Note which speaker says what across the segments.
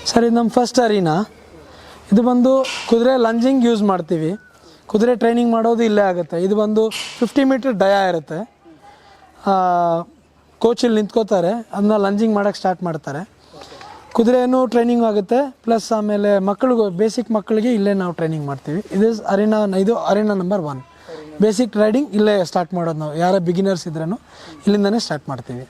Speaker 1: Sir ಇದು ನಮ್ಮ first ಅರೀನಾ. ಇದು ಬಂದು ಕುದುರೆ ಲಂಜಿಂಗ್ ಯೂಸ್ ಮಾಡ್ತೀವಿ. ಕುದುರೆ ಟ್ರೈನಿಂಗ್ ಮಾಡೋದು ಇಲ್ಲೇ ಆಗುತ್ತೆ. ಇದು ಬಂದು 50 ಮೀಟರ್ ಡಯಾ ಇರುತ್ತೆ. ಕೋಚಲ್ಲಿ ನಿಂತ್ಕೋತಾರೆ, ಅದನ್ನ ಲಂಜಿಂಗ್ ಮಾಡೋಕ್ಕೆ ಸ್ಟಾರ್ಟ್ ಮಾಡ್ತಾರೆ. ಕುದುರೆನೂ ಟ್ರೈನಿಂಗ್ ಆಗುತ್ತೆ, ಪ್ಲಸ್ ಆಮೇಲೆ ಮಕ್ಕಳಿಗೂ ಬೇಸಿಕ್ ಮಕ್ಕಳಿಗೆ ಇಲ್ಲೇ ನಾವು ಟ್ರೈನಿಂಗ್ ಮಾಡ್ತೀವಿ. ಇದು ಅರೀನಾ ನಂಬರ್ 1. ಬೇಸಿಕ್ ರೈಡಿಂಗ್ ಇಲ್ಲೇ ಸ್ಟಾರ್ಟ್ ಮಾಡೋದು ನಾವು. ಯಾರೇ ಬಿಗಿನರ್ಸ್ ಇದ್ರೂ ಇಲ್ಲಿಂದನೇ ಸ್ಟಾರ್ಟ್ ಮಾಡ್ತೀವಿ.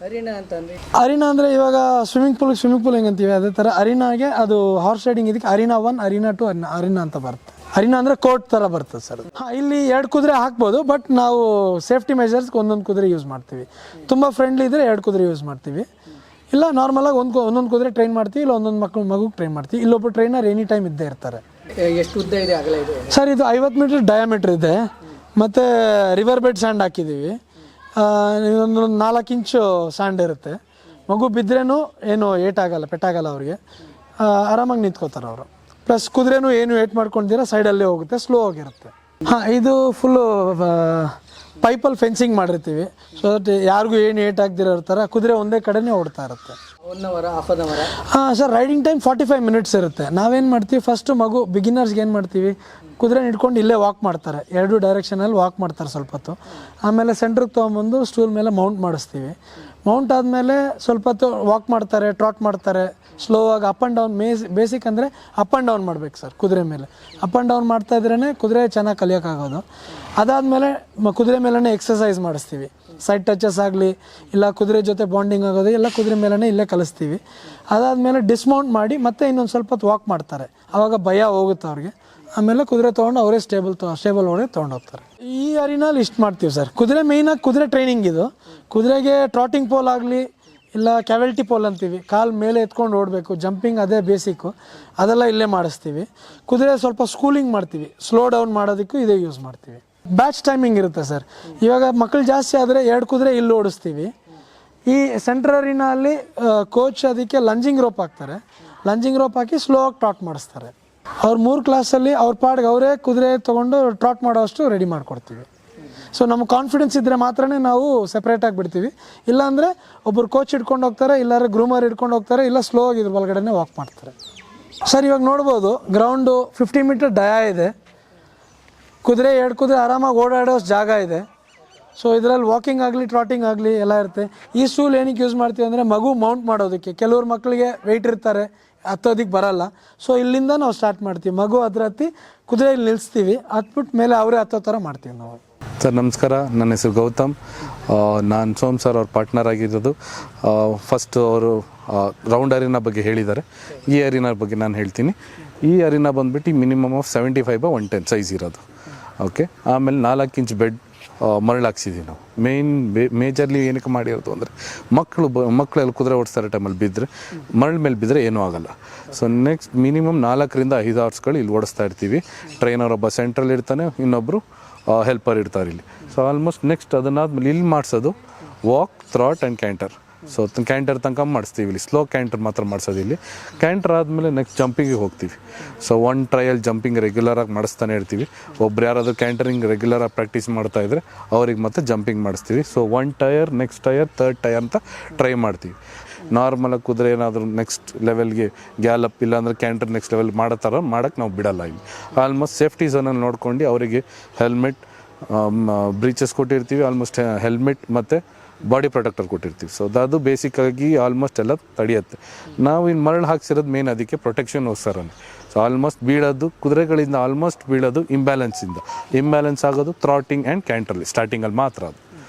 Speaker 1: ಅರೀನಾ ಅಂದರೆ ಇವಾಗ ಸ್ವಿಮ್ಮಿಂಗ್ ಪೂಲ್ ಹೆಂಗಂತೀವಿ ಅದೇ ಥರ ಅರೀನಾಗೆ ಅದು ಹಾರ್ಸ್ ರೈಡಿಂಗ್. ಇದಕ್ಕೆ ಅರೀನಾ 1, ಅರೀನಾ 2, ಅರೀನಾ ಅಂತ ಬರುತ್ತೆ. ಅರೀನಾ ಅಂದರೆ ಕೋರ್ಟ್ ಥರ ಬರ್ತದೆ ಸರ್. ಇಲ್ಲಿ 2 ಕುದುರೆ ಹಾಕ್ಬೋದು, ಬಟ್ ನಾವು ಸೇಫ್ಟಿ ಮೆಜರ್ಸ್ಗೆ ಒಂದೊಂದು ಕುದುರೆ ಯೂಸ್ ಮಾಡ್ತೀವಿ. ತುಂಬ ಫ್ರೆಂಡ್ಲಿ ಇದ್ದರೆ 2 ಕುದುರೆ ಯೂಸ್ ಮಾಡ್ತೀವಿ. ಇಲ್ಲ ನಾರ್ಮಲಾಗಿ ಒಂದೊಂದು ಕುದುರೆ ಟ್ರೈನ್ ಮಾಡ್ತೀವಿ, ಇಲ್ಲ ಒಂದೊಂದು ಮಗುಗೆ ಟ್ರೈನ್ ಮಾಡ್ತೀವಿ. ಇಲ್ಲೊಬ್ಬರು ಟ್ರೈನರ್ ಎನಿ ಟೈಮ್ ಇದ್ದೇ ಇರ್ತಾರೆ.
Speaker 2: ಎಷ್ಟು ಉದ್ದ ಇದೆ ಅಗಲ ಇದೆ
Speaker 1: ಸರ್? ಇದು 50 ಮೀಟರ್ ಡಯಾಮೀಟ್ರ್ ಇದೆ, ಮತ್ತು ರಿವರ್ ಬೆಡ್ ಸ್ಯಾಂಡ್ ಹಾಕಿದ್ದೀವಿ. ಒಂದು 4 ಇಂಚು ಸ್ಯಾಂಡ್ ಇರುತ್ತೆ. ಮಗು ಬಿದ್ದರೂ ಏನು ಪೆಟ್ಟಾಗಲ್ಲ ಅವ್ರಿಗೆ. ಆರಾಮಾಗಿ ನಿಂತ್ಕೋತಾರೆ ಅವರು. ಪ್ಲಸ್ ಕುದುರೆನೂ ಏನು ಏಟ್ ಮಾಡ್ಕೊಂಡಿದ್ದೀರ ಸೈಡಲ್ಲೇ ಹೋಗುತ್ತೆ, ಸ್ಲೋ ಆಗಿರುತ್ತೆ. ಇದು ಫುಲ್ಲು ಪೈಪಲ್ಲಿ ಫೆನ್ಸಿಂಗ್ ಮಾಡಿರ್ತೀವಿ. ಸೊ ದಟ್ ಯಾರಿಗೂ ಏನು ಏಟ್ ಆಗ್ದಿರೋ ಥರ ಕುದುರೆ ಒಂದೇ ಕಡೆನೇ ಓಡ್ತಾ ಇರುತ್ತೆ.
Speaker 2: 1 hour, half an hour?
Speaker 1: Sir riding time 45 minutes ಇರುತ್ತೆ. ನಾವೇನು ಮಾಡ್ತೀವಿ, ಫಸ್ಟು ಮಗು ಬಿಗಿನರ್ಸ್ಗೆ ಏನು ಮಾಡ್ತೀವಿ, ಕುದುರೆ ಇಟ್ಕೊಂಡು ಇಲ್ಲೇ ವಾಕ್ ಮಾಡ್ತಾರೆ. 2 ಡೈರೆಕ್ಷನಲ್ಲಿ ವಾಕ್ ಮಾಡ್ತಾರೆ ಸ್ವಲ್ಪ ಹೊತ್ತು. ಆಮೇಲೆ ಸೆಂಟ್ರಿಗೆ ತೊಗೊಂಬಂದು ಸ್ಟೂಲ್ ಮೇಲೆ ಮೌಂಟ್ ಮಾಡಿಸ್ತೀವಿ. ಮೌಂಟ್ ಆದಮೇಲೆ ಸ್ವಲ್ಪ ಹೊತ್ತು ವಾಕ್ ಮಾಡ್ತಾರೆ, ಟ್ರಾಟ್ ಮಾಡ್ತಾರೆ, ಸ್ಲೋ ಆಗಿ ಅಪ್ ಆ್ಯಂಡ್ ಡೌನ್. ಬೇಸಿಕ್ ಅಂದರೆ ಅಪ್ ಆ್ಯಂಡ್ ಡೌನ್ ಮಾಡ್ಬೇಕು ಸರ್ ಕುದುರೆ ಮೇಲೆ. ಅಪ್ ಆ್ಯಂಡ್ ಡೌನ್ ಮಾಡ್ತಾ ಇದ್ರೇ ಕುದುರೆ ಚೆನ್ನಾಗಿ ಕಲಿಯೋಕ್ಕಾಗೋದು. ಅದಾದಮೇಲೆ ಕುದುರೆ ಮೇಲೇ ಎಕ್ಸಸೈಸ್ ಮಾಡಿಸ್ತೀವಿ. ಸೈಡ್ ಟಚಸ್ ಆಗಲಿ, ಇಲ್ಲ ಕುದುರೆ ಜೊತೆ ಬಾಂಡಿಂಗ್ ಆಗೋದು ಎಲ್ಲ ಕುದುರೆ ಮೇಲೇ ಇಲ್ಲೇ ಕಲಿಸ್ತೀವಿ. ಅದಾದಮೇಲೆ ಡಿಸ್ಮೌಂಟ್ ಮಾಡಿ ಮತ್ತೆ ಇನ್ನೊಂದು ಸ್ವಲ್ಪ ಹೊತ್ತು ವಾಕ್ ಮಾಡ್ತಾರೆ. ಆವಾಗ ಭಯ ಹೋಗುತ್ತೆ ಅವ್ರಿಗೆ. ಆಮೇಲೆ ಕುದುರೆ ತೊಗೊಂಡು ಅವರೇ ಸ್ಟೇಬಲ್ ಒಳಗೆ ತೊಗೊಂಡೋಗ್ತಾರೆ. ಈ ಅರೀನಲ್ಲಿ ಇಷ್ಟು ಮಾಡ್ತೀವಿ ಸರ್. ಕುದುರೆ ಮೇಯ್ನಾಗಿ ಕುದುರೆ ಟ್ರೈನಿಂಗ್ ಇದು. ಕುದುರೆಗೆ ಟ್ರಾಟಿಂಗ್ ಪೋಲ್ ಆಗಲಿ, ಇಲ್ಲ ಕ್ಯಾವೆಲ್ಟಿ ಪೋಲ್ ಅಂತೀವಿ, ಕಾಲು ಮೇಲೆ ಎತ್ಕೊಂಡು ಓಡಬೇಕು, ಜಂಪಿಂಗ್ ಅದೇ ಬೇಸಿಕ್ಕು, ಅದೆಲ್ಲ ಇಲ್ಲೇ ಮಾಡಿಸ್ತೀವಿ. ಕುದುರೆ ಸ್ವಲ್ಪ ಸ್ಕೂಲಿಂಗ್ ಮಾಡ್ತೀವಿ, ಸ್ಲೋ ಡೌನ್ ಮಾಡೋದಕ್ಕೂ ಇದೇ ಯೂಸ್ ಮಾಡ್ತೀವಿ. ಬ್ಯಾಚ್ ಟೈಮಿಂಗ್ ಇರುತ್ತೆ ಸರ್. ಇವಾಗ ಮಕ್ಕಳು ಜಾಸ್ತಿ ಆದರೆ 2 ಕುದುರೆ ಇಲ್ಲಿ ಓಡಿಸ್ತೀವಿ. ಈ ಸೆಂಟ್ರ್ ಅರೀನಲ್ಲಿ ಕೋಚ್ ಅದಕ್ಕೆ ಲಂಜಿಂಗ್ ರೋಪ್ ಹಾಕ್ತಾರೆ. ಲಂಜಿಂಗ್ ರೋಪ್ ಹಾಕಿ ಸ್ಲೋ ಆಗಿ ಟ್ರಾಟ್ ಮಾಡಿಸ್ತಾರೆ. ಅವ್ರು 3 ಕ್ಲಾಸಲ್ಲಿ ಅವ್ರ ಪಾಡ್ಗೆ ಅವರೇ ಕುದುರೆ ತೊಗೊಂಡು ಟ್ರಾಟ್ ಮಾಡೋಷ್ಟು ರೆಡಿ ಮಾಡಿಕೊಡ್ತೀವಿ. ಸೊ ನಮ್ಗೆ ಕಾನ್ಫಿಡೆನ್ಸ್ ಇದ್ದರೆ ಮಾತ್ರ ನಾವು ಸೆಪ್ರೇಟಾಗಿ ಬಿಡ್ತೀವಿ. ಇಲ್ಲಾಂದರೆ ಒಬ್ಬರು ಕೋಚ್ ಹಿಡ್ಕೊಂಡು ಹೋಗ್ತಾರೆ, ಇಲ್ಲಾಂದರೆ ಗ್ರೂಮರ್ ಹಿಡ್ಕೊಂಡು ಹೋಗ್ತಾರೆ, ಇಲ್ಲ ಸ್ಲೋ ಆಗಿ ಇದ್ರ ಒಳಗಡೆ ವಾಕ್ ಮಾಡ್ತಾರೆ. ಸರ್ ಇವಾಗ ನೋಡ್ಬೋದು, ಗ್ರೌಂಡು 50 ಮೀಟರ್ ಡಯಾ ಇದೆ. ಕುದುರೆ 2 ಕುದುರೆ ಆರಾಮಾಗಿ ಓಡಾಡೋ ಜಾಗ ಇದೆ. ಸೊ ಇದರಲ್ಲಿ ವಾಕಿಂಗ್ ಆಗಲಿ, ಟ್ರಾಟಿಂಗ್ ಆಗಲಿ ಎಲ್ಲ ಇರುತ್ತೆ. ಈ ಸ್ಟೂಲ್ ಏನಕ್ಕೆ ಯೂಸ್ ಮಾಡ್ತೀವಿ ಅಂದರೆ ಮಗು ಮೌಂಟ್ ಮಾಡೋದಕ್ಕೆ. ಕೆಲವ್ರು ಮಕ್ಕಳಿಗೆ ವೆಯ್ಟ್ ಇರ್ತಾರೆ, ಹತ್ತೋದಕ್ಕೆ ಬರಲ್ಲ. ಸೊ ಇಲ್ಲಿಂದ ನಾವು ಸ್ಟಾರ್ಟ್ ಮಾಡ್ತೀವಿ. ಮಗು ಅದ್ರ ಹತ್ತಿ ಕುದುರೆಯಲ್ಲಿ ನಿಲ್ಲಿಸ್ತೀವಿ, ಹತ್ಬಿಟ್ಟು ಮೇಲೆ ಅವರೇ ಹತ್ತೋ ಥರ ಮಾಡ್ತೀವಿ ನಾವು.
Speaker 3: ಸರ್ ನಮಸ್ಕಾರ, ನನ್ನ ಹೆಸರು ಗೌತಮ್. ನಾನು ಸೋಮ್ ಸರ್ ಅವ್ರ ಪಾರ್ಟ್ನರ್ ಆಗಿರೋದು. ಫಸ್ಟ್ ಅವರು ರೌಂಡ್ ಅರೀನಾ ಬಗ್ಗೆ ಹೇಳಿದ್ದಾರೆ. ಈ ಅರೀನಾ ಬಗ್ಗೆ ನಾನು ಹೇಳ್ತೀನಿ. ಈ ಅರೀನಾ ಬಂದುಬಿಟ್ಟು ಮಿನಿಮಮ್ ಆಫ್ 75/110 ಸೈಜ್ ಇರೋದು. ಓಕೆ, ಆಮೇಲೆ 4 ಇಂಚ್ ಬೆಡ್ ಮರಳು ಹಾಕ್ಸಿದ್ದೀವಿ ನಾವು. ಮೇಜರ್ಲಿ ಏನಕ್ಕೆ ಮಾಡಿರೋದು ಅಂದರೆ ಮಕ್ಕಳೆಲ್ಲ ಕುದುರೆ ಓಡಿಸ್ತಾರೆ ಟೈಮಲ್ಲಿ ಬಿದ್ದರೆ, ಮರಳು ಮೇಲೆ ಬಿದ್ದರೆ ಏನೂ ಆಗೋಲ್ಲ. ಸೊ ನೆಕ್ಸ್ಟ್ ಮಿನಿಮಮ್ 4ರಿಂದ 5 ಅವರ್ಸ್ಗಳು ಇಲ್ಲಿ ಓಡಿಸ್ತಾ ಇರ್ತೀವಿ. ಟ್ರೈನರ್ ಒಬ್ಬ ಸೆಂಟ್ರಲ್ಲಿ ಇರ್ತಾನೆ, ಇನ್ನೊಬ್ಬರು ಹೆಲ್ಪರ್ ಇರ್ತಾರೆ ಇಲ್ಲಿ. ಸೊ ಆಲ್ಮೋಸ್ಟ್ ನೆಕ್ಸ್ಟ್ ಅದನ್ನಾದ್ಮೇಲೆ ಇಲ್ಲಿ ಮಾಡಿಸೋದು walk, throat and canter. So canter ತನಕ ಮಾಡಿಸ್ತೀವಿ ಇಲ್ಲಿ. ಸ್ಲೋ ಕ್ಯಾಂಟರ್ ಮಾತ್ರ ಮಾಡಿಸೋದು ಇಲ್ಲಿ. ಕ್ಯಾಂಟರ್ ಆದಮೇಲೆ ನೆಕ್ಸ್ಟ್ ಜಂಪಿಂಗಿಗೆ ಹೋಗ್ತೀವಿ. ಸೊ 1 ಟ್ರಯಲ್ ಜಂಪಿಂಗ್ ರೆಗ್ಯುಲರಾಗಿ ಮಾಡಿಸ್ತಾನೆ ಇರ್ತೀವಿ. ಒಬ್ರು ಯಾರಾದರೂ ಕ್ಯಾಂಟರಿಂಗ್ ರೆಗ್ಯುಲರಾಗಿ ಪ್ರಾಕ್ಟೀಸ್ ಮಾಡ್ತಾ ಇದ್ದರೆ ಅವ್ರಿಗೆ ಮತ್ತೆ ಜಂಪಿಂಗ್ ಮಾಡಿಸ್ತೀವಿ. So 1 tyre, next tyre, 3rd tyre ಅಂತ ಟ್ರೈ ಮಾಡ್ತೀವಿ. ನಾರ್ಮಲಾಗಿ ಕುದುರೆ ಏನಾದರೂ ನೆಕ್ಸ್ಟ್ ಲೆವೆಲ್ಗೆ ಗ್ಯಾಲಪ್ ಇಲ್ಲಾಂದರೆ ಕ್ಯಾಂಟರ್ ನೆಕ್ಸ್ಟ್ ಲೆವೆಲ್ ಮಾಡೋ ಥರ ಮಾಡೋಕ್ಕೆ ನಾವು ಬಿಡಲ್ಲ ಇಲ್ಲಿ. ಆಲ್ಮೋಸ್ಟ್ ಸೇಫ್ಟಿ ಝೋನಲ್ಲಿ ನೋಡ್ಕೊಂಡು ಅವರಿಗೆ ಹೆಲ್ಮೆಟ್, ಬ್ರೀಚಸ್ ಕೊಟ್ಟಿರ್ತೀವಿ. ಆಲ್ಮೋಸ್ಟ್ ಹೆಲ್ಮೆಟ್ ಮತ್ತು ಬಾಡಿ ಪ್ರೊಟೆಕ್ಟರ್ ಕೊಟ್ಟಿರ್ತೀವಿ. ಸೊ ಅದು ಬೇಸಿಕ್ಕಾಗಿ ಆಲ್ಮೋಸ್ಟ್ ಎಲ್ಲ ತಡೆಯುತ್ತೆ. ನಾವು ಇನ್ನು ಮರಳು ಹಾಕ್ಸಿರೋದು ಮೇನ್ ಅದಕ್ಕೆ ಪ್ರೊಟೆಕ್ಷನ್ಗೋಸ್ಕರನೇ. ಸೊ ಆಲ್ಮೋಸ್ಟ್ ಬೀಳೋದು ಕುದುರೆಗಳಿಂದ ಆಲ್ಮೋಸ್ಟ್ ಬೀಳೋದು ಇಂಬ್ಯಾಲೆನ್ಸ್ ಆಗೋದು ಥ್ರಾಟಿಂಗ್ ಆ್ಯಂಡ್ ಕ್ಯಾಂಟ್ರಲ್ಲಿ ಸ್ಟಾರ್ಟಿಂಗಲ್ಲಿ ಮಾತ್ರ ಅದು.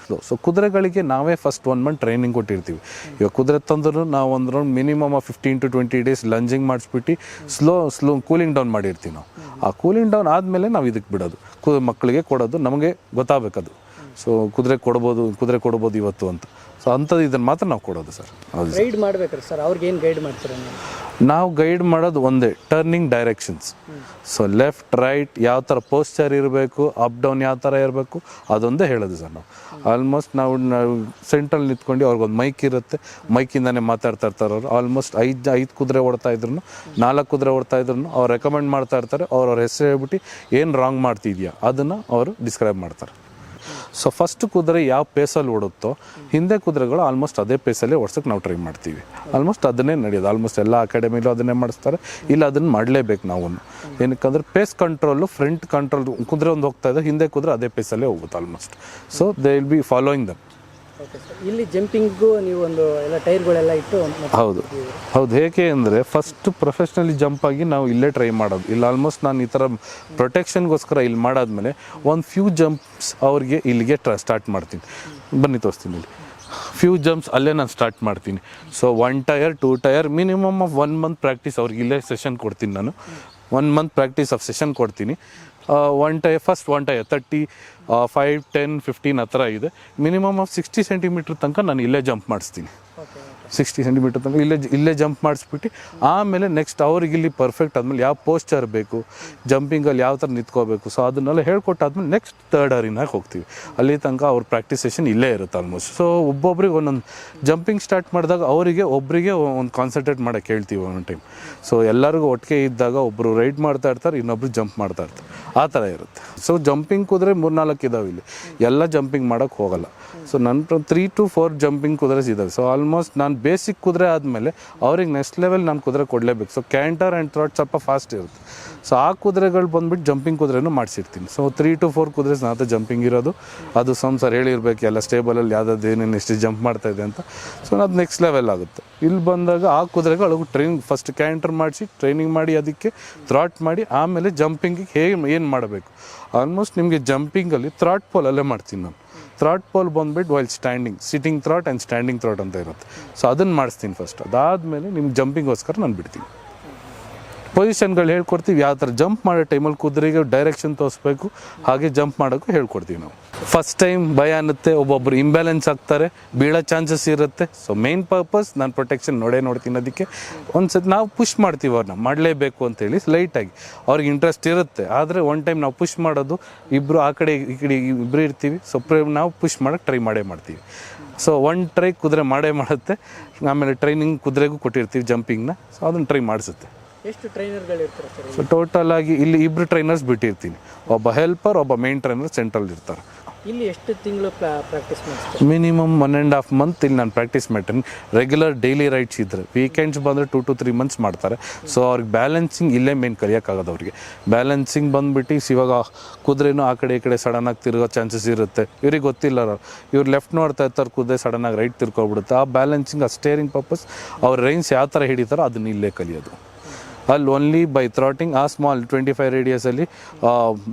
Speaker 3: ಸೊ ಕುದುರೆಗಳಿಗೆ ನಾವೇ ಫಸ್ಟ್ 1 ಮಂತ್ ಟ್ರೈನಿಂಗ್ ಕೊಟ್ಟಿರ್ತೀವಿ. ಇವಾಗ ಕುದುರೆ ತಂದರೂ ನಾವು ಒಂದು round minimum 15 to 20 days lunging ಮಾಡಿಸ್ಬಿಟ್ಟು ಸ್ಲೋ ಕೂಲಿಂಗ್ ಡೌನ್ ಮಾಡಿರ್ತೀವಿ ನಾವು. ಆ ಕೂಲಿಂಗ್ ಡೌನ್ ಆದಮೇಲೆ ನಾವು ಇದಕ್ಕೆ ಬಿಡೋದು, ಮಕ್ಕಳಿಗೆ ಕೊಡೋದು. ನಮಗೆ ಗೊತ್ತಾಗಬೇಕದು. ಸೊ ಕುದುರೆ ಕೊಡ್ಬೋದು ಇವತ್ತು ಅಂತ. ಸೊ ಅಂಥದ್ದು ಇದನ್ನು ಮಾತ್ರ ನಾವು ಕೊಡೋದು ಸರ್.
Speaker 2: ಗೈಡ್ ಮಾಡ್ಬೇಕಾರೆ ಸರ್, ಅವ್ರಿಗೆ ಏನು ಗೈಡ್ ಮಾಡ್ತಾರೆ?
Speaker 3: ನಾವು ಗೈಡ್ ಮಾಡೋದು ಒಂದೇ, turning directions. So left right ಯಾವ ಥರ ಪೋಸ್ಚರ್ ಇರಬೇಕು, ಅಪ್ ಡೌನ್ ಯಾವ ಥರ ಇರಬೇಕು, ಅದೊಂದೇ ಹೇಳೋದು ಸರ್ ನಾವು. ಆಲ್ಮೋಸ್ಟ್ ನಾವು ಸೆಂಟ್ರಲ್ಲಿ ನಿಂತ್ಕೊಂಡು ಅವ್ರಿಗೊಂದು ಮೈಕ್ ಇರುತ್ತೆ, ಮೈಕಿಂದನೇ ಮಾತಾಡ್ತಾ ಇರ್ತಾರೆ ಅವರು. ಆಲ್ಮೋಸ್ಟ್ 5 ಕುದುರೆ ಓಡ್ತಾ ಇದ್ರು, 4 ಕುದುರೆ ಓಡ್ತಾ ಇದ್ರು ಅವ್ರು ರೆಕಮೆಂಡ್ ಮಾಡ್ತಾ ಇರ್ತಾರೆ. ಅವ್ರ ಹೆಸರು ಹೇಳ್ಬಿಟ್ಟು ಏನು ರಾಂಗ್ ಮಾಡ್ತಿದ್ಯಾ ಅದನ್ನು ಅವರು ಡಿಸ್ಕ್ರೈಬ್ ಮಾಡ್ತಾರೆ. ಸೊ ಫಸ್ಟ್ ಕುದುರೆ ಯಾವ ಪೇಸಲ್ಲಿ ಓಡುತ್ತೋ ಹಿಂದೆ ಕುದುರೆಗಳು ಆಲ್ಮೋಸ್ಟ್ ಅದೇ ಪೇಸಲ್ಲೇ ಓಡ್ಸೋಕೆ ನಾವು ಟ್ರೈ ಮಾಡ್ತೀವಿ. ಆಲ್ಮೋಸ್ಟ್ ಅದನ್ನೇ ನಡೆಯೋದು, ಆಲ್ಮೋಸ್ಟ್ ಎಲ್ಲ ಅಕಾಡೆಮಿಲೂ ಅದನ್ನೇ ಮಾಡಿಸ್ತಾರೆ. ಇಲ್ಲ ಅದನ್ನು ಮಾಡಲೇಬೇಕು ನಾವು. ಏನಕ್ಕಂದ್ರೆ ಪೇಸ್ ಕಂಟ್ರೋಲು, ಫ್ರಂಟ್ ಕಂಟ್ರೋಲ್, ಕುದುರೆ ಒಂದು ಹೋಗ್ತಾ ಇದೆ, ಹಿಂದೆ ಕುದುರೆ ಅದೇ ಪೇಸಲ್ಲೇ ಹೋಗುತ್ತೆ almost. So they will be following dum.
Speaker 2: Okay sir, ಇಲ್ಲಿ ಜಂಪಿಂಗು ನೀವು ಒಂದು ಎಲ್ಲ ಟೈರ್ಗಳೆಲ್ಲ ಇಟ್ಟು
Speaker 3: ಹೌದು ಹೇಗೆ ಅಂದರೆ ಫಸ್ಟ್ ಪ್ರೊಫೆಷ್ನಲಿ ಜಂಪ್ ಆಗಿ ನಾವು ಇಲ್ಲೇ ಟ್ರೈ ಮಾಡೋದು. ಇಲ್ಲ ಆಲ್ಮೋಸ್ಟ್ ನಾನು ಈ ಥರ ಪ್ರೊಟೆಕ್ಷನ್ಗೋಸ್ಕರ ಇಲ್ಲಿ ಮಾಡಾದ್ಮೇಲೆ ಒಂದು ಫ್ಯೂ ಜಂಪ್ಸ್ ಅವ್ರಿಗೆ ಇಲ್ಲಿಗೆ ಸ್ಟಾರ್ಟ್ ಮಾಡ್ತೀನಿ. ಬನ್ನಿ ತೋರಿಸ್ತೀನಿ. ಇಲ್ಲಿ ಫ್ಯೂ ಜಂಪ್ಸ್ ಅಲ್ಲೇ ನಾನು ಸ್ಟಾರ್ಟ್ ಮಾಡ್ತೀನಿ. So 1 tyre 2 tyre minimum of 1 month practice ಅವ್ರಿಗೆ ಇಲ್ಲೇ ಸೆಷನ್ ಕೊಡ್ತೀನಿ. ನಾನು 1 ಮಂತ್ ಪ್ರಾಕ್ಟೀಸ್ ಆಫ್ ಸೆಷನ್ ಕೊಡ್ತೀನಿ. 1 ಟೈರ್ 30, 5, 10, 15 ಆ ಥರ ಇದೆ. ಮಿನಿಮಮ್ ಆಫ್ 60 ಸೆಂಟಿಮೀಟ್ರ್ ತನಕ ನಾನು ಇಲ್ಲೇ ಜಂಪ್ ಮಾಡಿಸ್ತೀನಿ. 60 ಸೆಂಟಿಮೀಟ್ರ್ ತನಕ ಇಲ್ಲೇ ಜಂಪ್ ಮಾಡಿಸ್ಬಿಟ್ಟು ಆಮೇಲೆ ನೆಕ್ಸ್ಟ್ ಅವ್ರಿಗೆ ಇಲ್ಲಿ ಪರ್ಫೆಕ್ಟ್ ಆದಮೇಲೆ ಯಾವ ಪೋಸ್ಚರ್ ಬೇಕು, ಜಂಪಿಂಗಲ್ಲಿ ಯಾವ ಥರ ನಿಂತ್ಕೋಬೇಕು, ಸೊ ಅದನ್ನೆಲ್ಲ ಹೇಳ್ಕೊಟ್ಟಾದ್ಮೇಲೆ ನೆಕ್ಸ್ಟ್ 3rd ಅರಿನಾಗೆ ಹೋಗ್ತೀವಿ. ಅಲ್ಲಿ ತನಕ ಅವ್ರ ಪ್ರಾಕ್ಟೀಸ್ ಸೆಷನ್ ಇಲ್ಲೇ ಇರುತ್ತೆ ಆಲ್ಮೋಸ್ಟ್. ಸೊ ಒಬ್ಬೊಬ್ರಿಗೆ ಒಂದೊಂದು ಜಂಪಿಂಗ್ ಸ್ಟಾರ್ಟ್ ಮಾಡಿದಾಗ ಒಬ್ಬರಿಗೆ ಒಂದು ಕಾನ್ಸಂಟ್ರೇಟ್ ಮಾಡೋಕ್ಕೆ ಹೇಳ್ತೀವಿ ಒಂದೊಂದು ಟೈಮ್. ಸೊ ಎಲ್ಲರಿಗೂ ಒಟ್ಟಿಗೆ ಇದ್ದಾಗ ಒಬ್ಬರು ರೈಡ್ ಮಾಡ್ತಾ ಇರ್ತಾರೆ, ಇನ್ನೊಬ್ರು ಜಂಪ್ ಮಾಡ್ತಾ ಇರ್ತಾರೆ, ಆ ಥರ ಇರುತ್ತೆ. ಸೊ ಜಂಪಿಂಗ್ ಕುದುರೆ 3-4 ಇದಾವೆ ಇಲ್ಲಿ, ಎಲ್ಲ ಜಂಪಿಂಗ್ ಮಾಡೋಕ್ಕೆ ಹೋಗಲ್ಲ. ಸೊ ನನ್ನ 3 to 4 ಜಂಪಿಂಗ್ ಕುದುರೆಸ್ ಇದ್ದಾವೆ. ಸೊ ಆಲ್ಮೋಸ್ಟ್ ನಾನು ಬೇಸಿಕ್ ಕುದುರೆ ಆದಮೇಲೆ ಅವ್ರಿಗೆ ನೆಕ್ಸ್ಟ್ ಲೆವೆಲ್ ನಾನು ಕುದುರೆ ಕೊಡಲೇಬೇಕು. ಸೊ ಕ್ಯಾಂಟರ್ ಆ್ಯಂಡ್ ಥ್ರಾಟ್ ಸ್ವಲ್ಪ ಫಾಸ್ಟ್ ಇರುತ್ತೆ. ಸೊ ಆ ಕುದುರೆಗಳು ಬಂದುಬಿಟ್ಟು ಜಂಪಿಂಗ್ ಕುದುರೆನೂ ಮಾಡಿಸಿರ್ತೀನಿ. ಸೊ 3 to 4 ಕುದುರೆಸ್ ನಾತ ಜಂಪಿಂಗ್ ಇರೋದು. ಅದು ಸರ್ ಹೇಳಿರ್ಬೇಕು ಎಲ್ಲ ಸ್ಟೇಬಲಲ್ಲಿ ಯಾವುದಾದ್ರು ಏನೇನು ಎಷ್ಟು ಜಂಪ್ ಮಾಡ್ತಾಯಿದೆ ಅಂತ. ಸೊ ಅದು ನೆಕ್ಸ್ಟ್ ಲೆವೆಲ್ ಆಗುತ್ತೆ. ಇಲ್ಲಿ ಬಂದಾಗ ಆ ಕುದುರೆಗಳು ಟ್ರೈನಿಂಗ್ ಫಸ್ಟ್ ಕ್ಯಾಂಟರ್ ಮಾಡಿಸಿ ಟ್ರೈನಿಂಗ್ ಮಾಡಿ ಅದಕ್ಕೆ ಥ್ರಾಟ್ ಮಾಡಿ ಆಮೇಲೆ ಜಂಪಿಂಗಿಗೆ ಏನು ಮಾಡಬೇಕು. ಆಲ್ಮೋಸ್ಟ್ ನಿಮಗೆ ಜಂಪಿಂಗಲ್ಲಿ ಥ್ರಾಟ್ ಪೋಲಲ್ಲೇ ಮಾಡ್ತೀನಿ ನಾನು. ಥ್ರಾಟ್ ಪೋಲ್ ಬಂದುಬಿಟ್ಟು while standing, sitting throat and standing throat ಅಂತ ಇರುತ್ತೆ. ಸೊ ಅದನ್ನು ಮಾಡಿಸ್ತೀನಿ ಫಸ್ಟ್. ಅದಾದಮೇಲೆ ನಿಮ್ಗೆ ಜಂಪಿಂಗೋಸ್ಕರ ನಾನು ಬಿಡ್ತೀನಿ. ಪೊಸಿಷನ್ಗಳು ಹೇಳ್ಕೊಡ್ತೀವಿ, ಯಾವ ಥರ ಜಂಪ್ ಮಾಡೋ ಟೈಮಲ್ಲಿ ಕುದುರೆಗೆ ಡೈರೆಕ್ಷನ್ ತೋರಿಸ್ಬೇಕು, ಹಾಗೆ ಜಂಪ್ ಮಾಡೋಕ್ಕೂ ಹೇಳ್ಕೊಡ್ತೀವಿ ನಾವು. ಫಸ್ಟ್ ಟೈಮ್ ಭಯ ಅನ್ನುತ್ತೆ, ಒಬ್ಬೊಬ್ರು ಇಂಬ್ಯಾಲೆನ್ಸ್ ಆಗ್ತಾರೆ, ಬೀಳೋ ಚಾನ್ಸಸ್ ಇರುತ್ತೆ. ಸೊ ಮೇನ್ ಪರ್ಪಸ್ ನಾನು ಪ್ರೊಟೆಕ್ಷನ್ ನೋಡ್ತೀನಿ. ಅದಕ್ಕೆ ಒಂದ್ಸತಿ ನಾವು ಪುಷ್ ಮಾಡ್ತೀವಿ ಅವ್ರನ್ನ ಮಾಡಲೇಬೇಕು ಅಂತೇಳಿ ಲೈಟಾಗಿ. ಅವ್ರಿಗೆ ಇಂಟ್ರೆಸ್ಟ್ ಇರುತ್ತೆ, ಆದರೆ ಒನ್ ಟೈಮ್ ನಾವು ಪುಷ್ ಮಾಡೋದು, ಇಬ್ಬರು ಆ ಕಡೆ ಈ ಕಡೆ ಇಬ್ಬರು ಇರ್ತೀವಿ. ಸೊ ನಾವು ಪುಷ್ ಮಾಡೋಕ್ಕೆ ಟ್ರೈ ಮಾಡ್ತೀವಿ. ಸೊ 1 ಟ್ರೈ ಕುದುರೆ ಮಾಡುತ್ತೆ. ಆಮೇಲೆ ಟ್ರೈನಿಂಗ್ ಕುದುರೆಗೂ ಕೊಟ್ಟಿರ್ತೀವಿ ಜಂಪಿಂಗ್ನ. ಸೊ ಅದನ್ನು ಟ್ರೈ ಮಾಡಿಸುತ್ತೆ.
Speaker 2: ಎಷ್ಟು ಟ್ರೈನರ್ಗಳು ಇರ್ತಾರೆ ಸರ್?
Speaker 3: ಸೊ ಟೋಟಲ್ ಆಗಿ ಇಲ್ಲಿ 2 ಟ್ರೈನರ್ಸ್ ಬಿಟ್ಟಿರ್ತೀನಿ. ಒಬ್ಬ ಹೆಲ್ಪರ್, ಒಬ್ಬ ಮೇನ್ ಟ್ರೈನರ್ ಸೆಂಟ್ರಲ್ ಇರ್ತಾರೆ.
Speaker 2: ಇಲ್ಲಿ ಎಷ್ಟು ತಿಂಗಳು ಪ್ರಾಕ್ಟೀಸ್ ಮಾಡ್ತಾರೆ?
Speaker 3: ಮಿನಿಮಮ್ 1.5 ಮಂತ್ ಇಲ್ಲಿ ನಾನು ಪ್ರಾಕ್ಟೀಸ್ ಮಾಡ್ತೀನಿ. ರೆಗ್ಯುಲರ್ ಡೈಲಿ ರೈಡ್ಸ್ ಇದ್ದರೆ, ವೀಕೆಂಡ್ಸ್ ಬಂದರೆ 2 to 3 ಮಂತ್ಸ್ ಮಾಡ್ತಾರೆ. ಸೊ ಅವ್ರಿಗೆ ಬ್ಯಾಲೆನ್ಸಿಂಗ್ ಇಲ್ಲೇ ಮೇನ್ ಕಲಿಯೋಕ್ಕಾಗೋದು. ಅವ್ರಿಗೆ ಬ್ಯಾಲೆನ್ಸಿಂಗ್ ಬಂದುಬಿಟ್ಟು ಇವಾಗ ಕುದುರೆನೂ ಆ ಕಡೆ ಈ ಕಡೆ ಸಡನ್ನಾಗಿ ತಿರುಗೋ ಚಾನ್ಸಸ್ ಇರುತ್ತೆ. ಇವ್ರಿಗೆ ಗೊತ್ತಿಲ್ಲ, ಇವ್ರು ಲೆಫ್ಟ್ ನೋಡ್ತಾ ಇರ್ತಾರೆ, ಕುದುರೆ ಸಡನ್ನಾಗಿ ರೈಟ್ ತಿರ್ಕೊಬಿಡುತ್ತೆ. ಆ ಬ್ಯಾಲೆನ್ಸಿಂಗ್, ಆ ಸ್ಟೇರಿಂಗ್ ಪರ್ಪಸ್, ಅವ್ರ ರೈನ್ಸ್ ಯಾವ ಥರ ಹಿಡಿತಾರೋ ಅದನ್ನ ಇಲ್ಲೇ ಕಲಿಯೋದು. ಅಲ್ಲಿ ಓನ್ಲಿ ಬೈ ಥ್ರಾಟಿಂಗ್, ಆ ಸ್ಮಾಲ್ 25 ರೇಡಿಯಸಲ್ಲಿ